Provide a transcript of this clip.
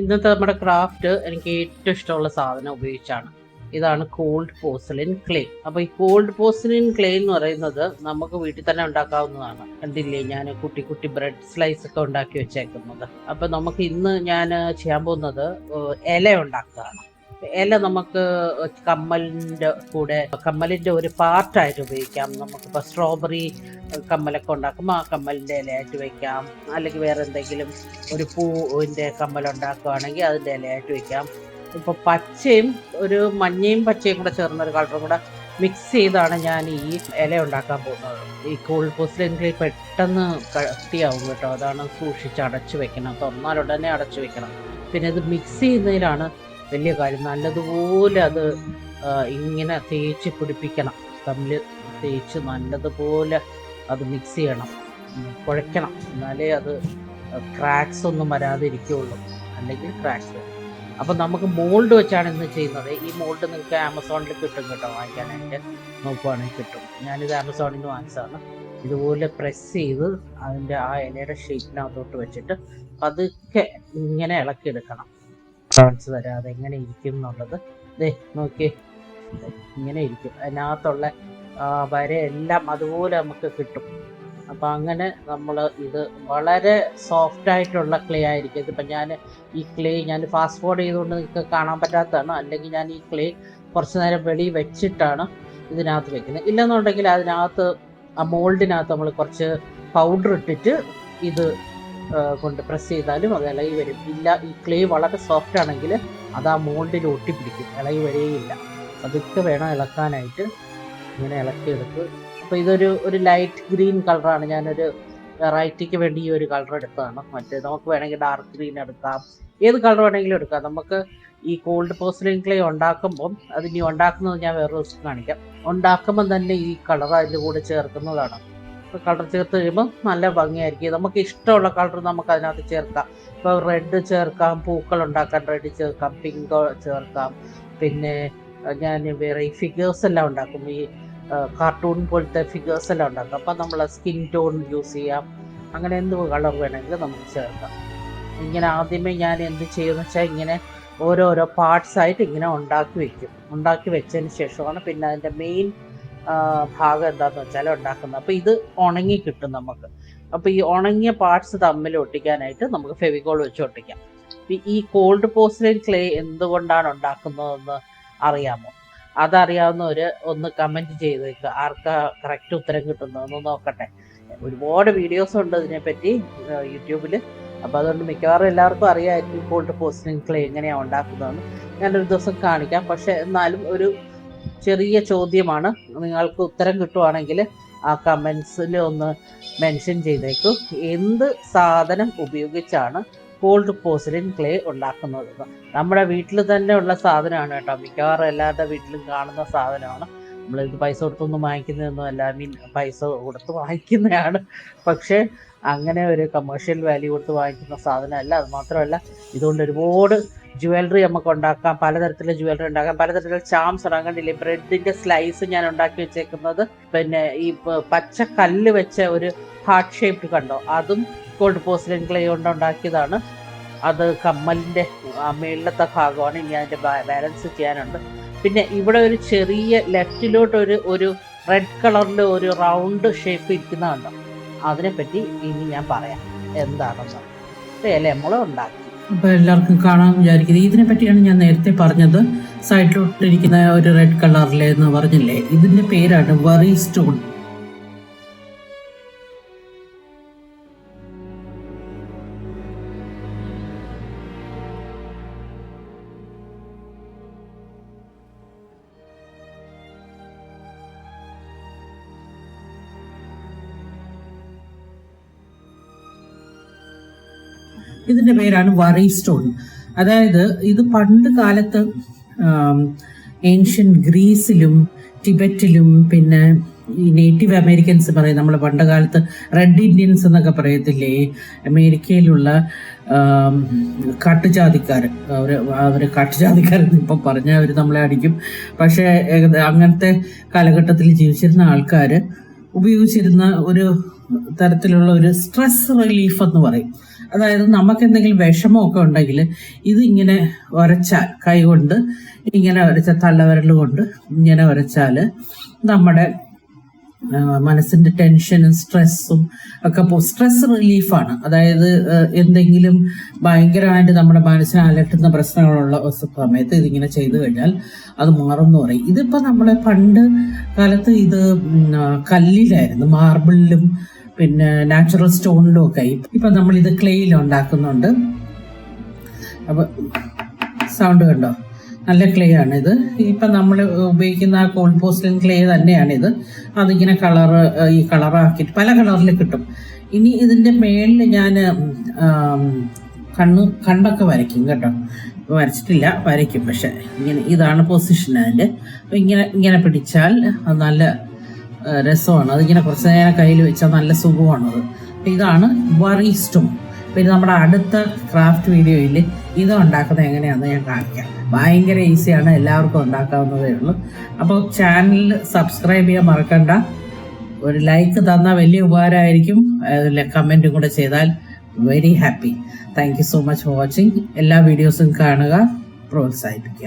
ഇന്നത്തെ നമ്മുടെ ക്രാഫ്റ്റ് എനിക്ക് ഏറ്റവും ഇഷ്ടമുള്ള സാധനം ഉപയോഗിച്ചാണ്. ഇതാണ് കോൾഡ് പോർസലിൻ ക്ലേ. അപ്പോൾ ഈ കോൾഡ് പോർസലിൻ ക്ലേ എന്ന് പറയുന്നത് നമുക്ക് വീട്ടിൽ തന്നെ ഉണ്ടാക്കാവുന്നതാണ്. കണ്ടില്ലേ, ഞാൻ കുട്ടി കുട്ടി ബ്രെഡ് സ്ലൈസ് ഒക്കെ ഉണ്ടാക്കി വെച്ചേക്കുന്നത്. അപ്പോൾ നമുക്ക് ഇന്ന് ഞാൻ ചെയ്യാൻ പോകുന്നത് ഇല ഉണ്ടാക്കുകയാണ്. ഇല നമുക്ക് കമ്മലിൻ്റെ കൂടെ കമ്മലിൻ്റെ ഒരു പാർട്ടായിട്ട് ഉപയോഗിക്കാം. നമുക്കിപ്പോൾ സ്ട്രോബെറി കമ്മലൊക്കെ ഉണ്ടാക്കുമ്പോൾ ആ കമ്മലിൻ്റെ ഇലയായിട്ട് വയ്ക്കാം. അല്ലെങ്കിൽ വേറെ എന്തെങ്കിലും ഒരു പൂവിൻ്റെ കമ്മലുണ്ടാക്കുകയാണെങ്കിൽ അതിൻ്റെ ഇലയായിട്ട് വയ്ക്കാം. ഇപ്പോൾ പച്ചയും ഒരു മഞ്ഞയും പച്ചയും കൂടെ ചേർന്നൊരു കളറും കൂടെ മിക്സ് ചെയ്താണ് ഞാൻ ഈ ഇല ഉണ്ടാക്കാൻ പോകുന്നത്. ഈ കോൾഡ് പോർസലിൻ ക്ലേ പെട്ടെന്ന് കട്ടിയാവും കേട്ടോ. അതാണ് സൂക്ഷിച്ച് അടച്ചു വെക്കണം, തുറന്നാലുടനെ അടച്ചു വെക്കണം. പിന്നെ ഇത് മിക്സ് ചെയ്യുന്നതിലാണ് വലിയ കാര്യം. നല്ലതുപോലെ അത് ഇങ്ങനെ തേച്ച് പിടിപ്പിക്കണം, തമ്മിൽ തേച്ച് നല്ലതുപോലെ അത് മിക്സ് ചെയ്യണം, കുഴയ്ക്കണം. എന്നാലേ അത് ക്രാക്സ് ഒന്നും വരാതിരിക്കുകയുള്ളൂ, അല്ലെങ്കിൽ ക്രാക്സ് വരും. അപ്പം നമുക്ക് മോൾഡ് വെച്ചാണ് ഇന്ന് ചെയ്യുന്നത്. ഈ മോൾഡ് നിങ്ങൾക്ക് ആമസോണിൽ കിട്ടും കേട്ടോ, വാങ്ങിക്കാനായിട്ട് നോക്കുവാണെങ്കിൽ കിട്ടും. ഞാനിത് ആമസോണിൽ നിന്ന് വാങ്ങിച്ചതാണ്. ഇതുപോലെ പ്രസ് ചെയ്ത് അതിൻ്റെ ആ ഇലയുടെ ഷേപ്പിനകത്തോട്ട് വെച്ചിട്ട് പതുക്കെ ഇങ്ങനെ ഇളക്കിയെടുക്കണം. കാണിച്ചു തരാം അതെങ്ങനെ ഇരിക്കും എന്നുള്ളത്. ദേ നോക്കിയേ, ഇങ്ങനെ ഇരിക്കും. അതിനകത്തുള്ള വരയെല്ലാം അതുപോലെ നമുക്ക് കിട്ടും. അപ്പം അങ്ങനെ നമ്മൾ ഇത് വളരെ സോഫ്റ്റായിട്ടുള്ള ക്ലേ ആയിരിക്കും. ഇതിപ്പം ഞാൻ ഈ ക്ലേ ഞാൻ ഫാസ്റ്റ് ഫോർവേഡ് ചെയ്തുകൊണ്ട് നിങ്ങൾക്ക് കാണാൻ പറ്റാത്തതാണ്. അല്ലെങ്കിൽ ഞാൻ ഈ ക്ലേ കുറച്ച് നേരം വെളിയിൽ വെച്ചിട്ടാണ് ഇതിനകത്ത് വെക്കുന്നത്. ഇല്ലെന്നുണ്ടെങ്കിൽ അതിനകത്ത് ആ മോൾഡിനകത്ത് നമ്മൾ കുറച്ച് പൗഡർ ഇട്ടിട്ട് ഇത് കൊണ്ട് പ്രസ് ചെയ്താലും അത് ഇളകി വരും. ഇല്ല, ഈ ക്ലേ വളരെ സോഫ്റ്റ് ആണെങ്കിൽ അത് ആ മോൾഡിൽ ഒട്ടിപ്പിടിക്കും, ഇളകി വരികയില്ല. അതൊക്കെ വേണം ഇളക്കാനായിട്ട്. ഇങ്ങനെ ഇളക്കിയെടുത്ത് അപ്പോൾ ഇതൊരു ലൈറ്റ് ഗ്രീൻ കളറാണ്. ഞാനൊരു വെറൈറ്റിക്ക് വേണ്ടി ഈ ഒരു കളർ എടുത്തതാണ്. മറ്റേ നമുക്ക് വേണമെങ്കിൽ ഡാർക്ക് ഗ്രീൻ എടുക്കാം, ഏത് കളർ വേണമെങ്കിലും എടുക്കാം. നമുക്ക് ഈ കോൾഡ് പോർസലിൻ ക്ലേ ഉണ്ടാക്കുമ്പം അതിനി ഉണ്ടാക്കുന്നത് ഞാൻ വേറെ ദിവസം കാണിക്കാം. ഉണ്ടാക്കുമ്പം തന്നെ ഈ കളർ അതിൻ്റെ കൂടെ ചേർക്കുന്നതാണ്. ഇപ്പോൾ കളർ ചേർത്ത് കഴിയുമ്പോൾ നല്ല ഭംഗിയായിരിക്കും. നമുക്ക് ഇഷ്ടമുള്ള കളർ നമുക്ക് അതിനകത്ത് ചേർക്കാം. ഇപ്പോൾ റെഡ് ചേർക്കാം, പൂക്കൾ ഉണ്ടാക്കാൻ റെഡ് ചേർക്കാം, പിങ്ക് ചേർക്കാം. പിന്നെ ഞാൻ വേറെ ഈ ഫിഗേഴ്സ് എല്ലാം ഉണ്ടാക്കും, ഈ കാർട്ടൂൺ പോലത്തെ ഫിഗേഴ്സ് എല്ലാം ഉണ്ടാക്കും. അപ്പം നമ്മൾ സ്കിൻ ടോൺ യൂസ് ചെയ്യാം. അങ്ങനെ എന്ത് കളർ വേണമെങ്കിലും നമുക്ക് ചേർക്കാം. ഇങ്ങനെ ആദ്യമേ ഞാൻ എന്ത് ചെയ്യുമെന്ന് വെച്ചാൽ ഇങ്ങനെ ഓരോരോ പാർട്സായിട്ട് ഇങ്ങനെ ഉണ്ടാക്കി വയ്ക്കും. ഉണ്ടാക്കി വെച്ചതിന് ശേഷമാണ് പിന്നെ അതിൻ്റെ മെയിൻ ഭാഗം എന്താണെന്ന് വെച്ചാൽ ഉണ്ടാക്കുന്നത്. അപ്പോൾ ഇത് ഉണങ്ങി കിട്ടും നമുക്ക്. അപ്പോൾ ഈ ഉണങ്ങിയ പാർട്സ് തമ്മിൽ ഒട്ടിക്കാനായിട്ട് നമുക്ക് ഫെവിക്കോൾ വെച്ച് ഒട്ടിക്കാം. ഈ കോൾഡ് പോർസലിൻ ക്ലേ എന്തുകൊണ്ടാണ് ഉണ്ടാക്കുന്നതെന്ന് അറിയാമോ? അതറിയാവുന്നവർ ഒന്ന് കമൻറ്റ് ചെയ്ത് വെക്കുക. ആർക്കാ കറക്റ്റ് ഉത്തരം കിട്ടുന്നതെന്ന് നോക്കട്ടെ. ഒരുപാട് വീഡിയോസ് ഉണ്ട് ഇതിനെപ്പറ്റി യൂട്യൂബിൽ. അപ്പോൾ അതുകൊണ്ട് മിക്കവാറും എല്ലാവർക്കും അറിയാമായിരിക്കും കോൾഡ് പോർസലിൻ ക്ലേ എങ്ങനെയാണ് ഉണ്ടാക്കുന്നതെന്ന്. ഞാനൊരു ദിവസം കാണിക്കാം. പക്ഷേ എന്നാലും ഒരു ചെറിയ ചോദ്യമാണ്. നിങ്ങൾക്ക് ഉത്തരം കിട്ടുവാണെങ്കിൽ ആ കമൻസിൽ ഒന്ന് മെൻഷൻ ചെയ്തേക്കും. എന്ത് സാധനം ഉപയോഗിച്ചാണ് കോൾഡ് പോർസലിൻ ക്ലേ ഉണ്ടാക്കുന്നത്? നമ്മുടെ വീട്ടിൽ തന്നെ ഉള്ള സാധനമാണ് കേട്ടോ. മിക്കവാറും എല്ലാവരുടെ വീട്ടിലും കാണുന്ന സാധനമാണ്. നമ്മളിത് പൈസ കൊടുത്തൊന്നും വാങ്ങിക്കുന്നതൊന്നുമല്ല, പൈസ കൊടുത്ത് വാങ്ങിക്കുന്നതാണ്. പക്ഷേ അങ്ങനെ ഒരു കമേഴ്ഷ്യൽ വാല്യൂ കൊടുത്ത് വാങ്ങിക്കുന്ന സാധനമല്ല. അത് മാത്രമല്ല, ഇതുകൊണ്ട് ഒരുപാട് ജ്വല്ലറി നമുക്ക് ഉണ്ടാക്കാം, പലതരത്തിലുള്ള ജ്വല്ലറി ഉണ്ടാക്കാം, പലതരത്തിലുള്ള ചാംസ് ഉണ്ടാക്കാൻ. കണ്ടില്ലേ, ബ്രെഡിൻ്റെ സ്ലൈസ് ഞാൻ ഉണ്ടാക്കി വെച്ചേക്കുന്നത്. പിന്നെ ഈ പച്ച കല്ല് വെച്ച ഒരു ഹാർട്ട് ഷേപ്പ് കണ്ടോ, അതും കോൾഡ് പോർസലിൻ ക്ലേ കൊണ്ട് ഉണ്ടാക്കിയതാണ്. അത് കമ്മലിൻ്റെ മേളിലത്തെ ഭാഗമാണ്. ഇനി അതിൻ്റെ ബാലൻസ് ചെയ്യാനുണ്ട്. പിന്നെ ഇവിടെ ഒരു ചെറിയ ലെഫ്റ്റിലോട്ട് ഒരു റെഡ് കളറിൽ ഒരു റൗണ്ട് ഷേപ്പ് ഇരിക്കുന്നതുണ്ടോ, അതിനെപ്പറ്റി ഇനി ഞാൻ പറയാം എന്താണെന്ന്. ഇലമുള ഉണ്ടാക്കി അപ്പോൾ എല്ലാവർക്കും കാണാൻ വിചാരിക്കുന്നത് ഇതിനെ പറ്റിയാണ് ഞാൻ നേരത്തെ പറഞ്ഞത്. സൈഡിലോട്ടിരിക്കുന്ന ഒരു റെഡ് കളറിലെന്ന് പറഞ്ഞില്ലേ, ഇതിൻ്റെ പേരാണ് വറി സ്റ്റോൺ. ഇതിൻ്റെ പേരാണ് വറി സ്റ്റോൺ. അതായത് ഇത് പണ്ട് കാലത്ത് ഏൻഷ്യൻ ഗ്രീസിലും ടിബറ്റിലും പിന്നെ ഈ നേറ്റീവ് അമേരിക്കൻസ് പറയും, നമ്മൾ പണ്ട് കാലത്ത് റെഡ് ഇന്ത്യൻസ് എന്നൊക്കെ പറയത്തില്ലേ, അമേരിക്കയിലുള്ള കാട്ടുജാതിക്കാർ. അവർ കാട്ടുജാതിക്കാരെന്ന് ഇപ്പം പറഞ്ഞാൽ അവർ നമ്മളെ അടിക്കും. പക്ഷേ അങ്ങനത്തെ കാലഘട്ടത്തിൽ ജീവിച്ചിരുന്ന ആൾക്കാർ ഉപയോഗിച്ചിരുന്ന ഒരു തരത്തിലുള്ള ഒരു സ്ട്രെസ് റിലീഫ് എന്ന് പറയും. അതായത് നമുക്ക് എന്തെങ്കിലും വിഷമമൊക്കെ ഉണ്ടെങ്കിൽ ഇതിങ്ങനെ ഉരച്ചാൽ, കൈ കൊണ്ട് ഇങ്ങനെ ഉരച്ചാൽ, തള്ളവിരൽ കൊണ്ട് ഇങ്ങനെ ഉരച്ചാൽ നമ്മുടെ മനസ്സിന്റെ ടെൻഷനും സ്ട്രെസ്സും ഒക്കെ സ്ട്രെസ് റിലീഫാണ്. അതായത് എന്തെങ്കിലും ഭയങ്കരമായിട്ട് നമ്മുടെ മനസ്സിനെ അലട്ടുന്ന പ്രശ്നങ്ങളുള്ള സമയത്ത് ഇതിങ്ങനെ ചെയ്തു കഴിഞ്ഞാൽ അത് മാറുമെന്ന് പറയും. ഇതിപ്പോൾ നമ്മളെ പണ്ട് കാലത്ത് ഇത് കല്ലിലായിരുന്നു, മാർബിളിലും പിന്നെ നാച്ചുറൽ സ്റ്റോണിലും ഒക്കെ. ഇപ്പം നമ്മളിത് ക്ലേയിൽ ഉണ്ടാക്കുന്നുണ്ട്. അപ്പോൾ സൗണ്ട് കണ്ടോ, നല്ല ക്ലേ ആണിത്. ഇപ്പം നമ്മൾ ഉപയോഗിക്കുന്ന കോൾഡ് പോർസലിൻ ക്ലേ തന്നെയാണിത്. അതിങ്ങനെ ഈ കളറാക്കിയിട്ട് പല കളറിൽ കിട്ടും. ഇനി ഇതിൻ്റെ മേളിൽ ഞാൻ കണ്ണൊക്കെ വരയ്ക്കും കേട്ടോ. വരച്ചിട്ടില്ല, വരയ്ക്കും. പക്ഷെ ഇതാണ് പൊസിഷൻ അതിൻ്റെ. ഇങ്ങനെ പിടിച്ചാൽ അത് നല്ല രസമാണ്. അതിങ്ങനെ കുറച്ച് നേരം കയ്യിൽ വെച്ചാൽ നല്ല സുഖമാണത്. ഇതാണ് വറി സ്റ്റോൺ. പിന്നെ നമ്മുടെ അടുത്ത ക്രാഫ്റ്റ് വീഡിയോയിൽ ഇത് ഉണ്ടാക്കുന്നത് എങ്ങനെയാണെന്ന് ഞാൻ കാണിക്കാം. ഭയങ്കര ഈസിയാണ്, എല്ലാവർക്കും ഉണ്ടാക്കാവുന്നതേ ഉള്ളൂ. അപ്പോൾ ചാനൽ സബ്സ്ക്രൈബ് ചെയ്യാൻ മറക്കണ്ട. ഒരു ലൈക്ക് തന്നാൽ വലിയ ഉപകാരമായിരിക്കും. അതിൽ കമൻറ്റും കൂടെ ചെയ്താൽ very happy. Thank you so much for watching. എല്ലാ വീഡിയോസും കാണുക, പ്രോത്സാഹിപ്പിക്കുക.